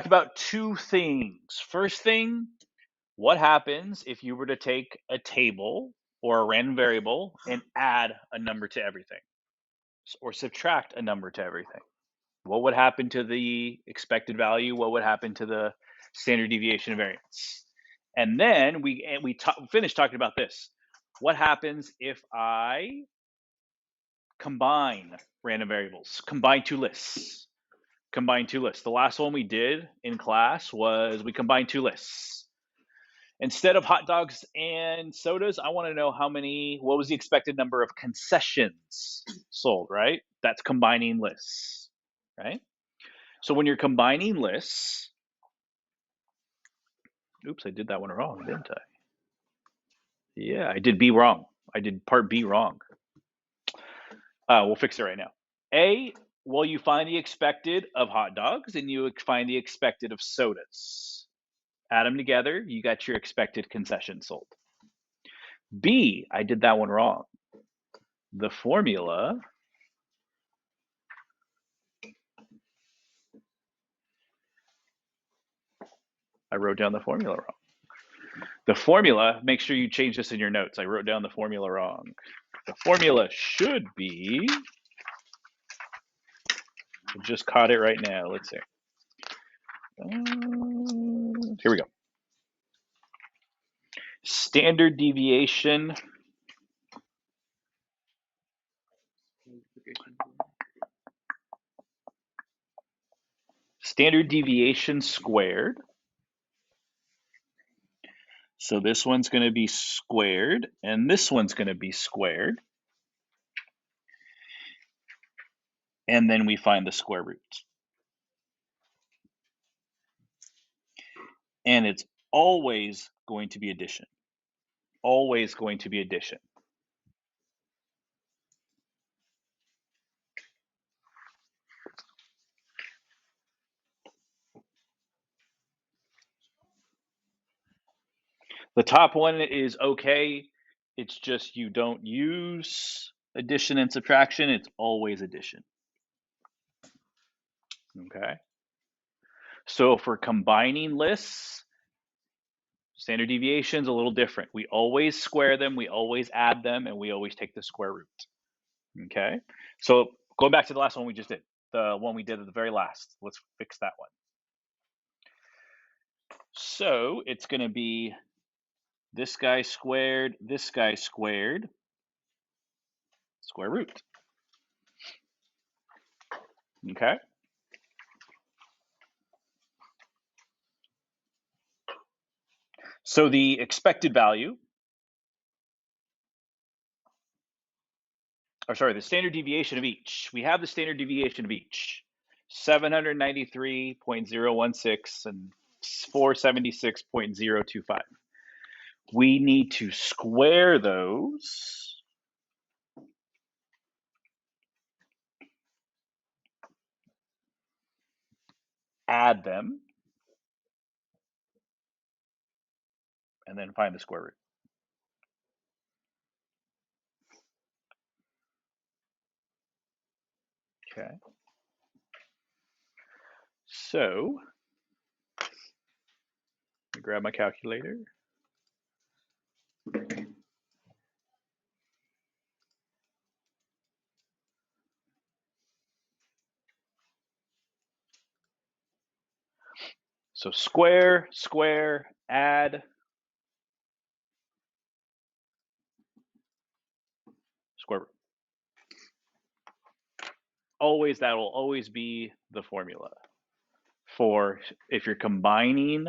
about two things. First thing, what happens if you were to take a table or a random variable and add a number to everything, or subtract a number to everything? What would happen to the expected value? What would happen to the standard deviation of variance? And then we finished talking about this. What happens if I combine random variables, combine two lists? Combine two lists. The last one we did in class was we combined two lists. Instead of hot dogs and sodas, I want to know what was the expected number of concessions sold, right? That's combining lists, right? So when you're combining lists, oops, I did that one wrong, didn't I? Yeah, I did B wrong. I did part B wrong. We'll fix it right now. A, well, you find the expected of hot dogs and you find the expected of sodas. Add them together, you got your expected concession sold. B, I did that one wrong. The formula, I wrote down the formula wrong. The formula, make sure you change this in your notes. I wrote down the formula wrong. The formula should be, I just caught it right now. Let's see. Here we go. Standard deviation squared. So this one's going to be squared, and this one's going to be squared. And then we find the square root. And it's always going to be addition. Always going to be addition. The top one is okay. It's just you don't use addition and subtraction. It's always addition. Okay. So for combining lists, standard deviation is a little different. We always square them, we always add them, and we always take the square root. Okay. So going back to the last one we just did, the one we did at the very last, let's fix that one. So it's going to be this guy squared, square root. Okay. So the expected value, or sorry, the standard deviation of each. We have the standard deviation of each. 793.016 and 476.025. We need to square those. Add them, and then find the square root. Okay. So, let me grab my calculator. So square, add, square root. Always, that will always be the formula for if you're combining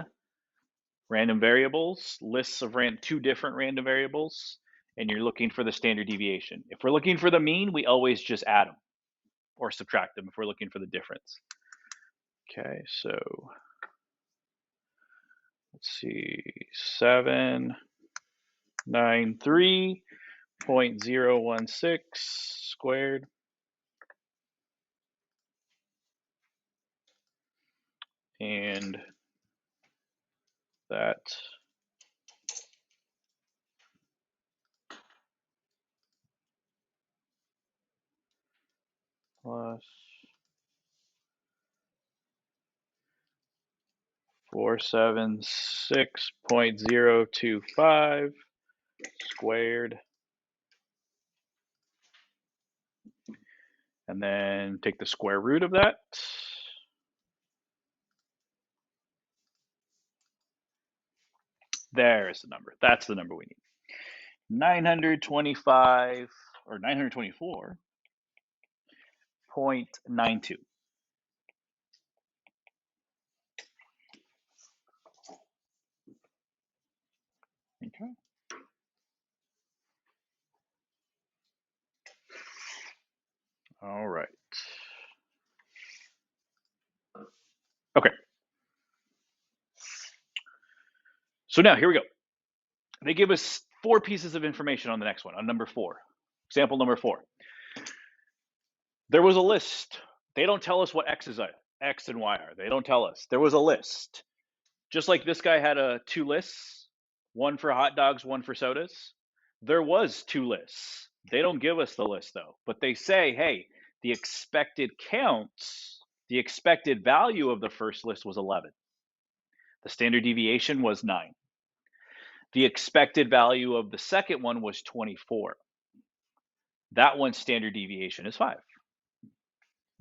random variables, lists of two different random variables, and you're looking for the standard deviation. If we're looking for the mean, we always just add them or subtract them if we're looking for the difference. Okay, so let's see, 793.016 squared and that plus 476.025 squared. And then take the square root of that. There's the number. That's the number we need. 925 or 924.92. Okay. All right. Okay. So now here we go. They give us 4 pieces of information on the next one, on number 4. Example number 4. There was a list. They don't tell us what X and Y are. They don't tell us. There was a list. Just like this guy had 2 lists, one for hot dogs, one for sodas. There was 2 lists. They don't give us the list though, but they say, hey, the expected counts, the expected value of the first list was 11. The standard deviation was 9. The expected value of the second one was 24. That one's standard deviation is 5.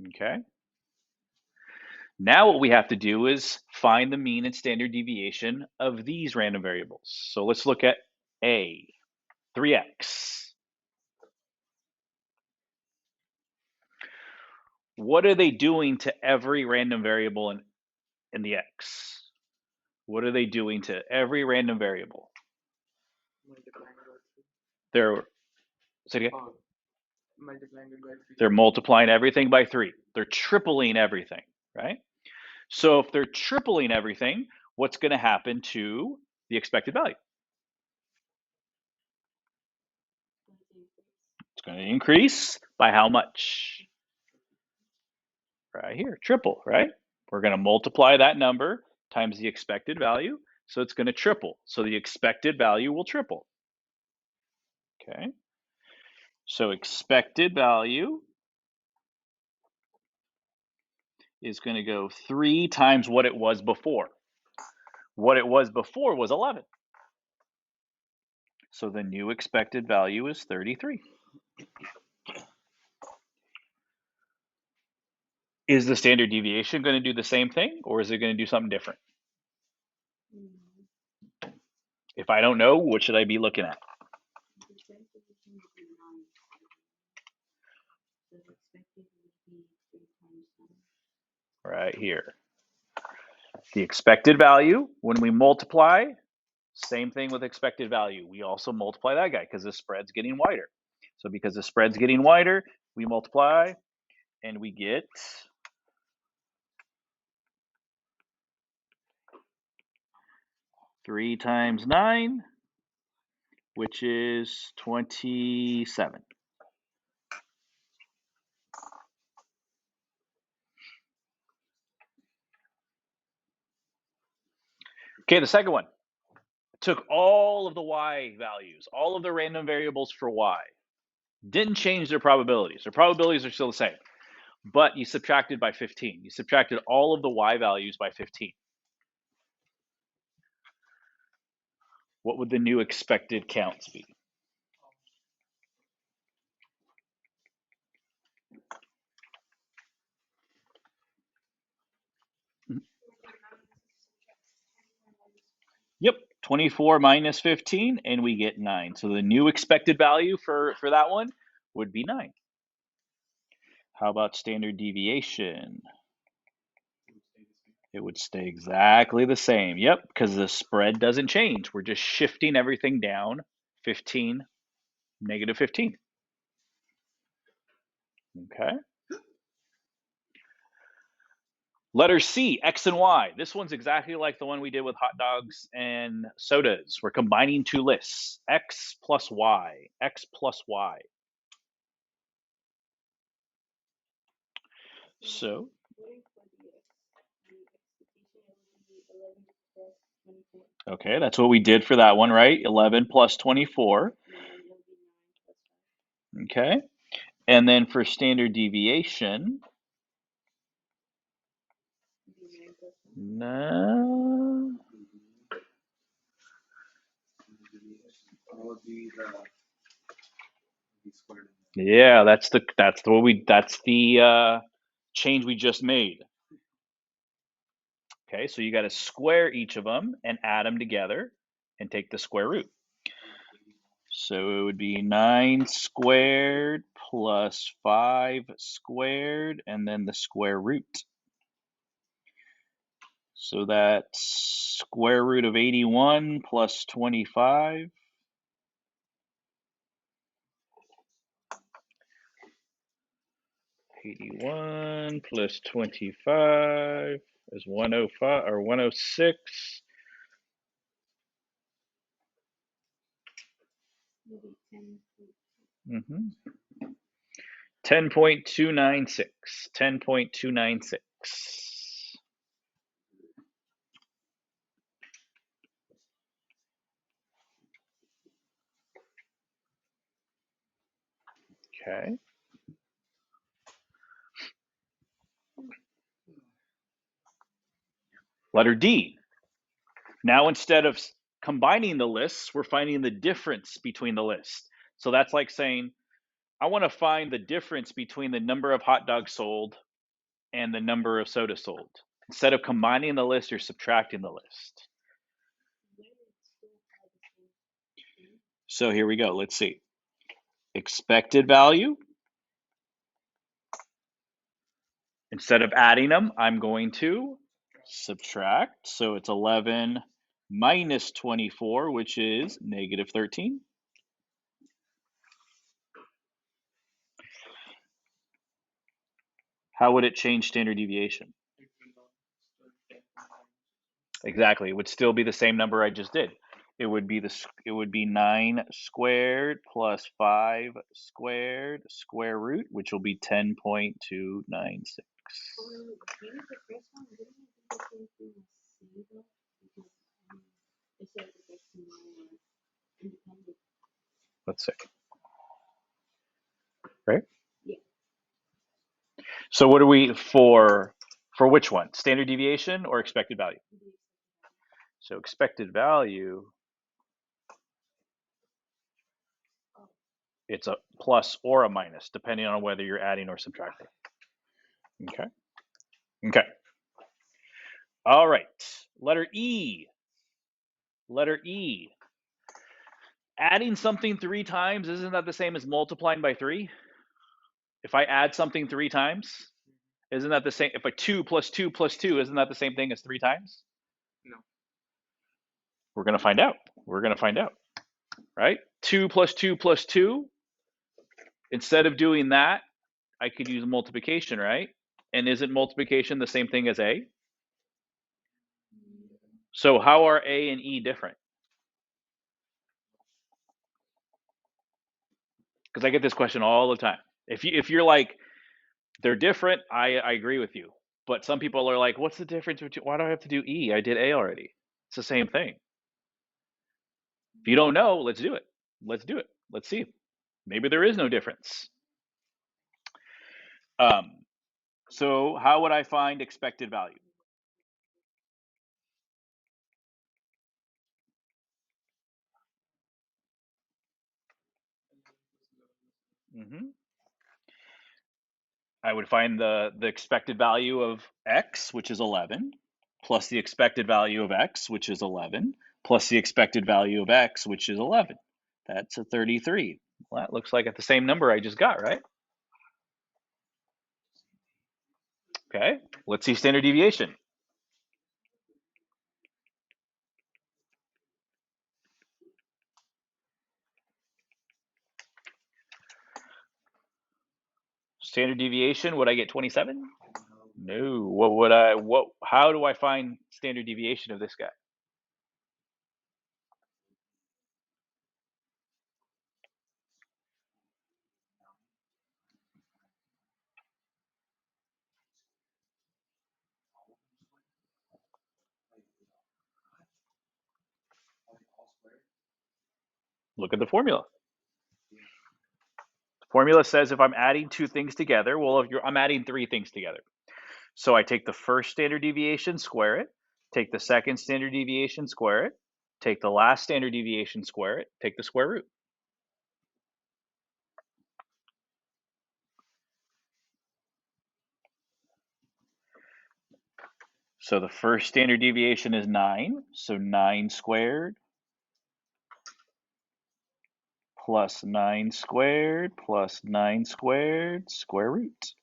Okay. Now what we have to do is find the mean and standard deviation of these random variables. So let's look at A, 3x. What are they doing to every random variable in the x? What are they doing to every random variable? They're, say it again? Multiplying it by 3. They're multiplying everything by 3. They're tripling everything, right? So if they're tripling everything, what's going to happen to the expected value? It's going to increase by how much? Right here, triple, right? We're going to multiply that number times the expected value, so it's going to triple. So the expected value will triple. Okay. So expected value is going to go 3 times what it was before. What it was before was 11. So the new expected value is 33. Is the standard deviation going to do the same thing, or is it going to do something different? If I don't know, what should I be looking at? Right here. The expected value, when we multiply, same thing with expected value. We also multiply that guy because the spread's getting wider. So because the spread's getting wider, we multiply and we get 3 times 9, which is 27. Okay, the second one. Took all of the y values, all of the random variables for y. Didn't change their probabilities. Their probabilities are still the same. But you subtracted by 15. You subtracted all of the y values by 15. What would the new expected counts be? Yep, 24 minus 15, and we get 9. So the new expected value for that one would be 9. How about standard deviation? It would stay exactly the same. Yep, because the spread doesn't change. We're just shifting everything down 15, negative 15. Okay. Letter C, X and Y. This one's exactly like the one we did with hot dogs and sodas. We're combining 2 lists, X plus Y, X plus Y. So, okay, that's what we did for that one, right? 11 plus 24. Okay. And then for standard deviation, no, Yeah, that's the change we just made. Okay, so you got to square each of them and add them together and take the square root. So it would be 9 squared plus 5 squared and then the square root. So that's square root of 81 plus 25. '81 plus 25 is 105 or 106. Mm-hmm. 10.296. 10.296. Okay. Letter D. Now instead of combining the lists, we're finding the difference between the lists. So that's like saying, I want to find the difference between the number of hot dogs sold and the number of sodas sold. Instead of combining the list, you're subtracting the list. So here we go. Let's see. Expected value. Instead of adding them, I'm going to subtract. So it's 11 minus 24, which is negative 13. How would it change standard deviation? Exactly. It would still be the same number I just did. It would be 9 squared plus 5 squared square root, which will be 10.296. Let's see. Right? So what are we for which one? Standard deviation or expected value? So expected value, it's a plus or a minus, depending on whether you're adding or subtracting. Okay. Okay. All right. Letter E. Letter E. Adding something 3 times, isn't that the same as multiplying by 3? If I add something 3 times, isn't that the same? If a 2 plus 2 plus 2, isn't that the same thing as 3 times? No. We're going to find out. We're going to find out. Right? 2 plus 2 plus 2. Instead of doing that, I could use multiplication, right? And isn't multiplication the same thing as A? So how are A and E different? Because I get this question all the time. If you're like, they're different, I agree with you. But some people are like, what's the difference between, why do I have to do E? I did A already. It's the same thing. If you don't know, let's do it. Let's do it. Let's see. Maybe there is no difference. So how would I find expected value? Mm-hmm. I would find the expected value of X, which is 11, plus the expected value of X, which is 11, plus the expected value of X, which is 11. That's a 33. Well, that looks like it's the same number I just got, right? Okay, let's see standard deviation. Standard deviation, would I get 27? No. How do I find standard deviation of this guy? Look at the formula. The formula says if I'm adding 2 things together, well, I'm adding 3 things together. So I take the first standard deviation, square it, take the second standard deviation, square it, take the last standard deviation, square it, take the square root. So the first standard deviation is 9. So 9 squared plus 9 squared plus 9 squared square root.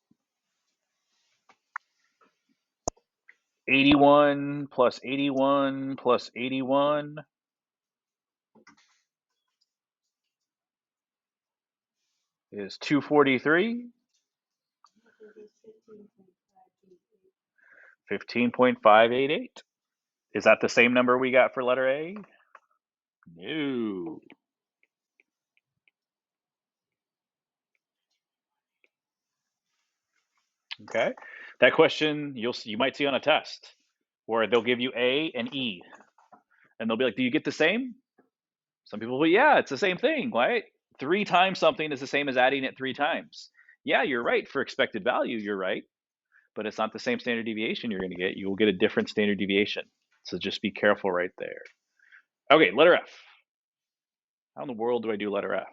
81 plus 81 plus 81 is 243. 15.588. Is that the same number we got for letter A? No. Okay. That question you might see on a test where they'll give you A and E, and they'll be like, "Do you get the same?" Some people will, yeah, it's the same thing, right? 3 times something is the same as adding it 3 times. Yeah, you're right. For expected value, you're right, but it's not the same standard deviation you're going to get. You will get a different standard deviation. So just be careful right there. Okay, letter F. How in the world do I do letter F?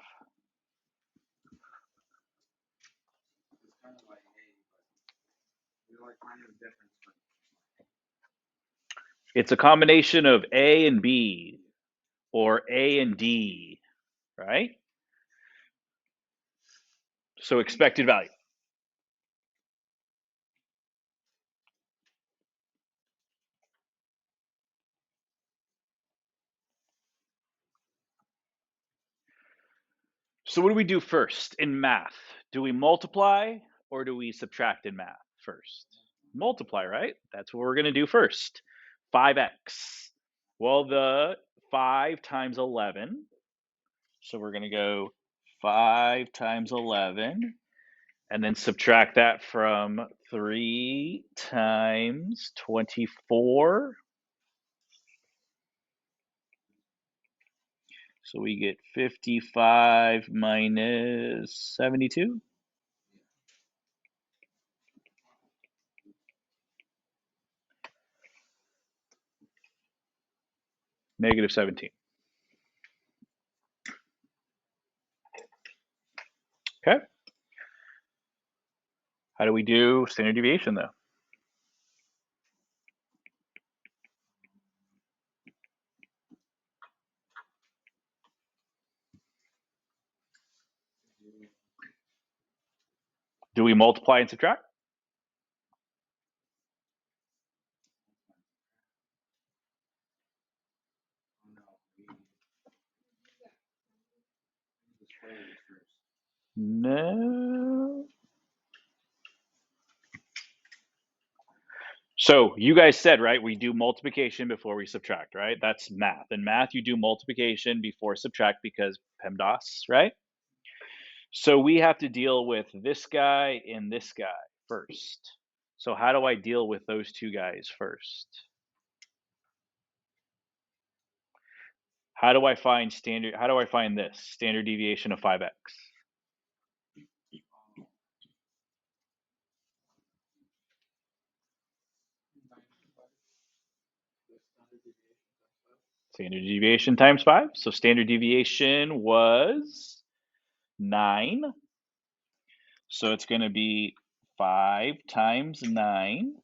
It's kind of like A, but we like finding the difference. It's a combination of A and B or A and D, right? So expected value. So what do we do first in math? Do we multiply or do we subtract in math first? Multiply, right? That's what we're going to do first. 5x. Well, the 5 times 11. So we're going to go 5 times 11 and then subtract that from 3 times 24. So we get 55 minus 72. Negative 17. Okay. How do we do standard deviation though? Do we multiply and subtract? No. So you guys said, right, we do multiplication before we subtract, right? That's math. In math, you do multiplication before subtract because PEMDAS, right? So we have to deal with this guy and this guy first. So how do I deal with those two guys first? How do I find this standard deviation of 5x? Standard deviation times 5. So standard deviation was 9. So it's going to be 5 times 9.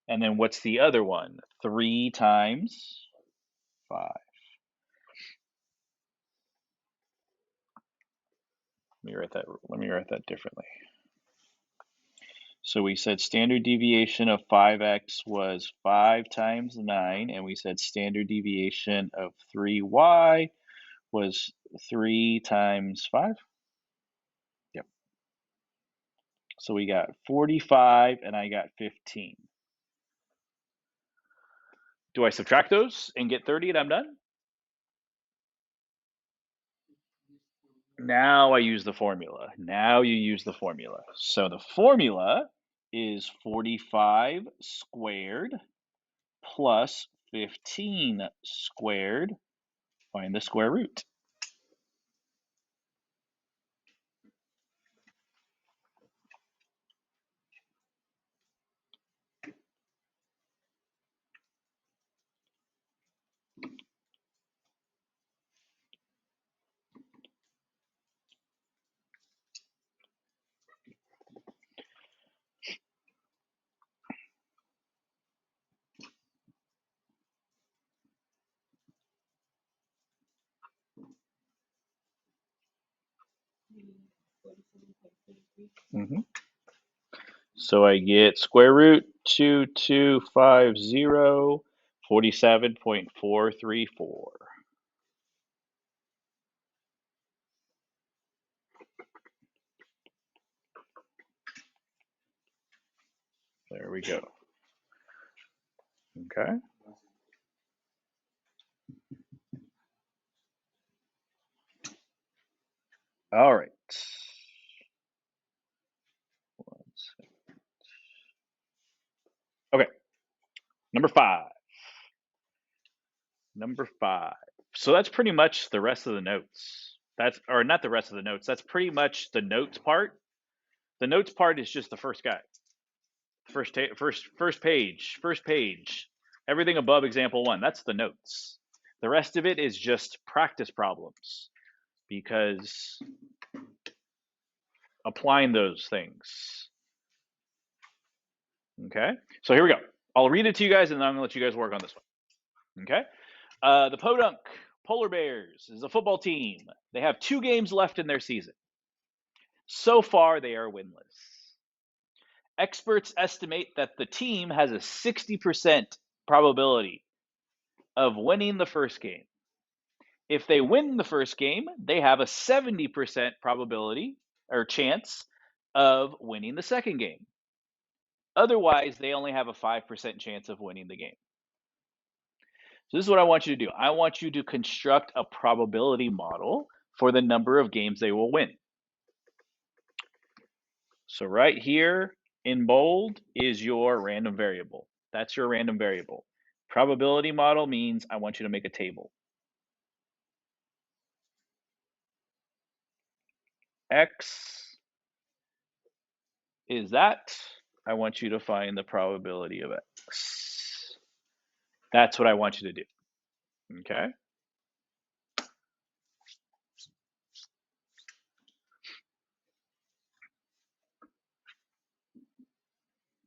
And then what's the other one? 3 times 5. Let me write that differently. So we said standard deviation of 5x was 5 times 9, and we said standard deviation of 3y was 3 times 5. Yep. So we got 45 and I got 15. Do I subtract those and get 30 and I'm done? Now I use the formula. Now you use the formula. So the formula is 45 squared plus 15 squared. Find the square root. Mm-hmm. So I get square root 2250 47.434. There we go. Okay. All right. Okay. Number 5. Number 5. So that's pretty much the rest of the notes. That's, or not the rest of the notes. That's pretty much the notes part. The notes part is just the first guy. First page. Everything above example 1. That's the notes. The rest of it is just practice problems because applying those things. Okay? So here we go. I'll read it to you guys and then I'm going to let you guys work on this one. Okay? The Podunk Polar Bears is a football team. They have 2 games left in their season. So far, they are winless. Experts estimate that the team has a 60% probability of winning the first game. If they win the first game, they have a 70% probability or chance of winning the second game. Otherwise, they only have a 5% chance of winning the game. So this is what I want you to do. I want you to construct a probability model for the number of games they will win. So right here in bold is your random variable. That's your random variable. Probability model means I want you to make a table. X is that. I want you to find the probability of X. That's what I want you to do. Okay?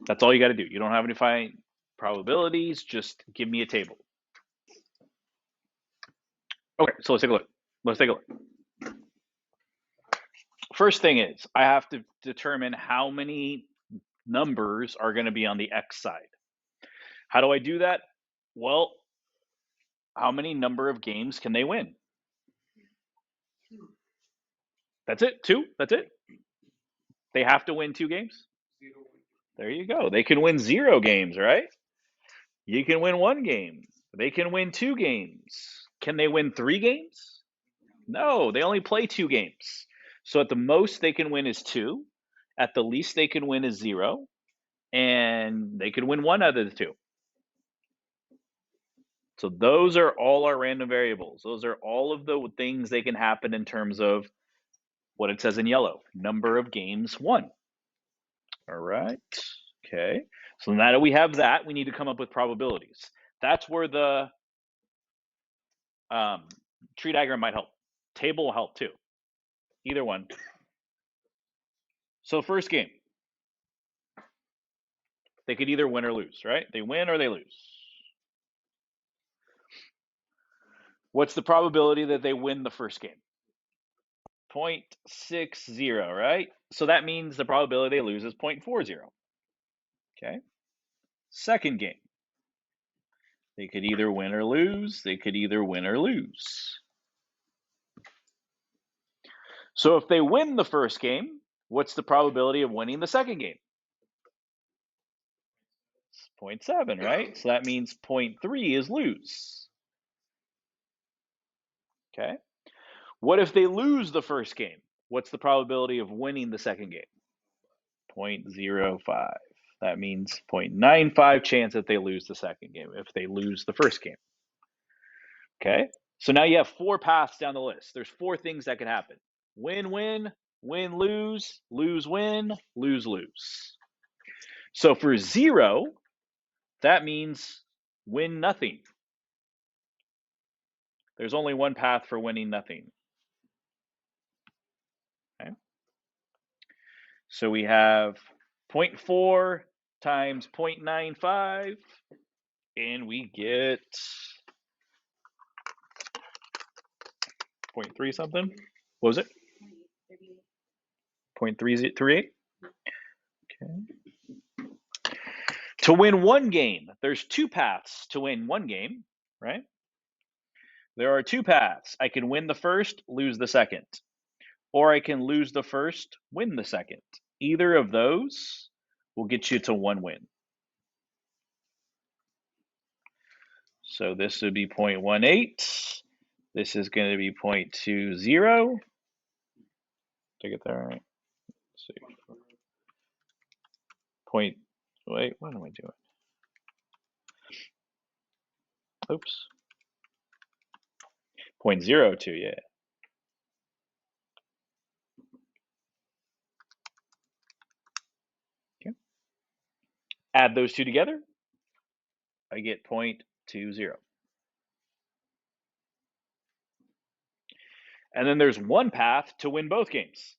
That's all you got to do. You don't have to find probabilities. Just give me a table. Okay, so let's take a look. Let's take a look. First thing is, I have to determine how many numbers are going to be on the X side. How do I do that? Well, how many number of games can they win? That's it. 2. That's it. They have to win 2 games. There you go. They can win 0 games, right? You can win 1 game. They can win 2 games. Can they win 3 games? No, they only play 2 games. So at the most they can win is 2. At the least they can win is 0. And they could win 1 out of the 2. So those are all our random variables. Those are all of the things they can happen in terms of what it says in yellow, number of games won. All right. Okay. So now that we have that, we need to come up with probabilities. That's where the tree diagram might help. Table will help too. Either one. So first game, they could either win or lose, right? They win or they lose. What's the probability that they win the first game? 0.60, right? So that means the probability they lose is 0.40. Okay. Second game. They could either win or lose. They could either win or lose. So if they win the first game, what's the probability of winning the second game? It's 0.7, right? So that means 0.3 is lose. Okay. What if they lose the first game? What's the probability of winning the second game? 0.05. That means 0.95 chance that they lose the second game if they lose the first game. Okay. So now you have 4 paths down the list. There's 4 things that can happen. Win-win, win-lose, lose-win, lose-lose. So for 0, that means win nothing. There's only one path for winning nothing. Okay. So we have 0.4 times 0.95, and we get 0.3 something. What was it? 0.338. Okay. To win one game, there's two paths to win one game, right? There are two paths. I can win the first, lose the second. Or I can lose the first, win the second. Either of those will get you to one win. So this would be 0.18. This is going to be 0.20. Did I get that right? Let's see. Wait, what am I doing? Oops. 0.02, yeah. Okay. Add those two together, I get 0.20. And then there's one path to win both games.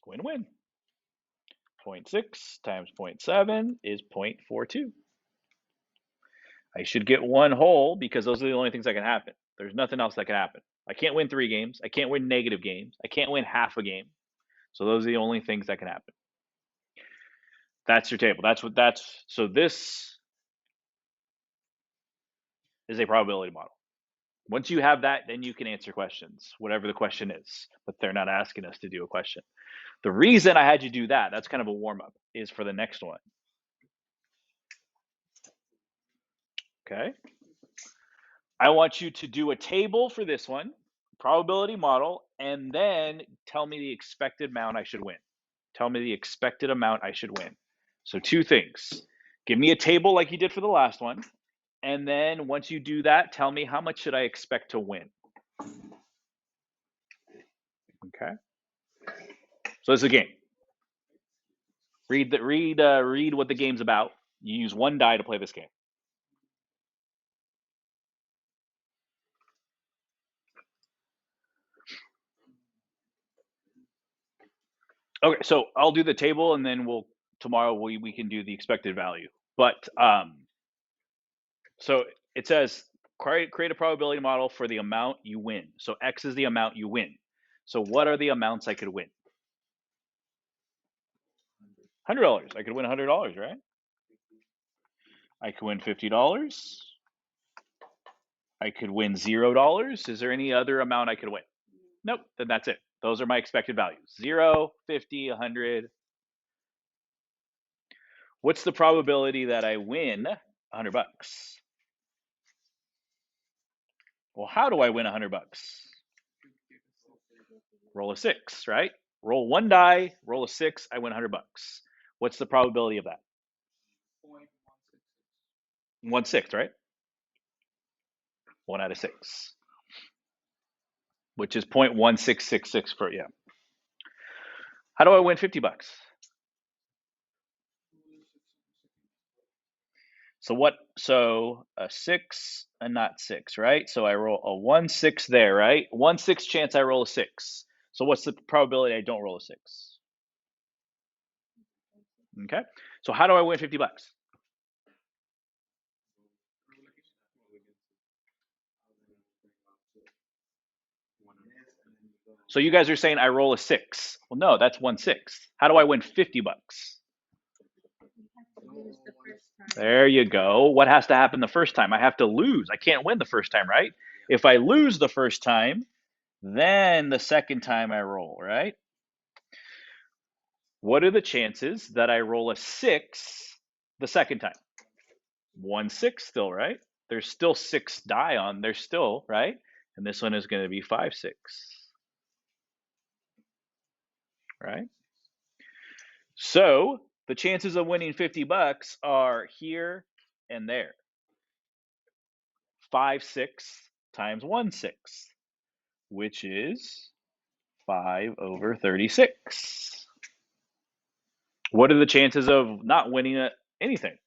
Win-win. 0.6 times 0.7 is 0.42. I should get one whole because those are the only things that can happen. There's nothing else that can happen. I can't win 3 games. I can't win negative games. I can't win half a game. So those are the only things that can happen. That's your table. So this is a probability model. Once you have that, then you can answer questions, whatever the question is, but they're not asking us to do a question. The reason I had you do that, that's kind of a warm-up, is for the next one. Okay. I want you to do a table for this one, probability model, and then tell me the expected amount I should win. Tell me the expected amount I should win. So 2 things. Give me a table like you did for the last one. And then once you do that, tell me how much should I expect to win. Okay. So this is a game. Read what the game's about. You use 1 die to play this game. Okay, so I'll do the table, and then tomorrow we can do the expected value. But so it says create a probability model for the amount you win. So X is the amount you win. So what are the amounts I could win? $100. I could win $100, right? I could win $50. I could win $0. Is there any other amount I could win? Nope. Then that's it. Those are my expected values. 0, 50, 100. What's the probability that I win $100? Well, how do I win $100? Roll a 6, right? Roll 1 die, roll a 6, I win $100. What's the probability of that? 1/6, right? 1 out of 6, which is 0.1666 for, yeah. How do I win $50? So a 6 and not 6, right? So I roll a 1/6 there, right? 1/6 chance I roll a 6. So what's the probability I don't roll a 6? Okay. So how do I win $50? So you guys are saying I roll a 6. Well, no, that's 1/6. How do I win $50? There you go. What has to happen the first time? I have to lose. I can't win the first time, right? If I lose the first time, then the second time I roll, right? What are the chances that I roll a 6 the second time? 1/6 still, right? There's still 6 die on. There's still, right? And this one is going to be 5/6, right? So the chances of winning $50 are here and there. 5/6 times 1/6, which is 5/36. What are the chances of not winning anything?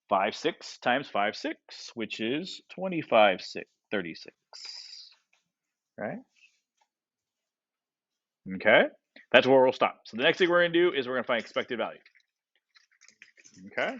5/6 times 5/6, which is 25/36. Right? Okay? That's where we'll stop. So the next thing we're going to do is we're going to find expected value. Okay?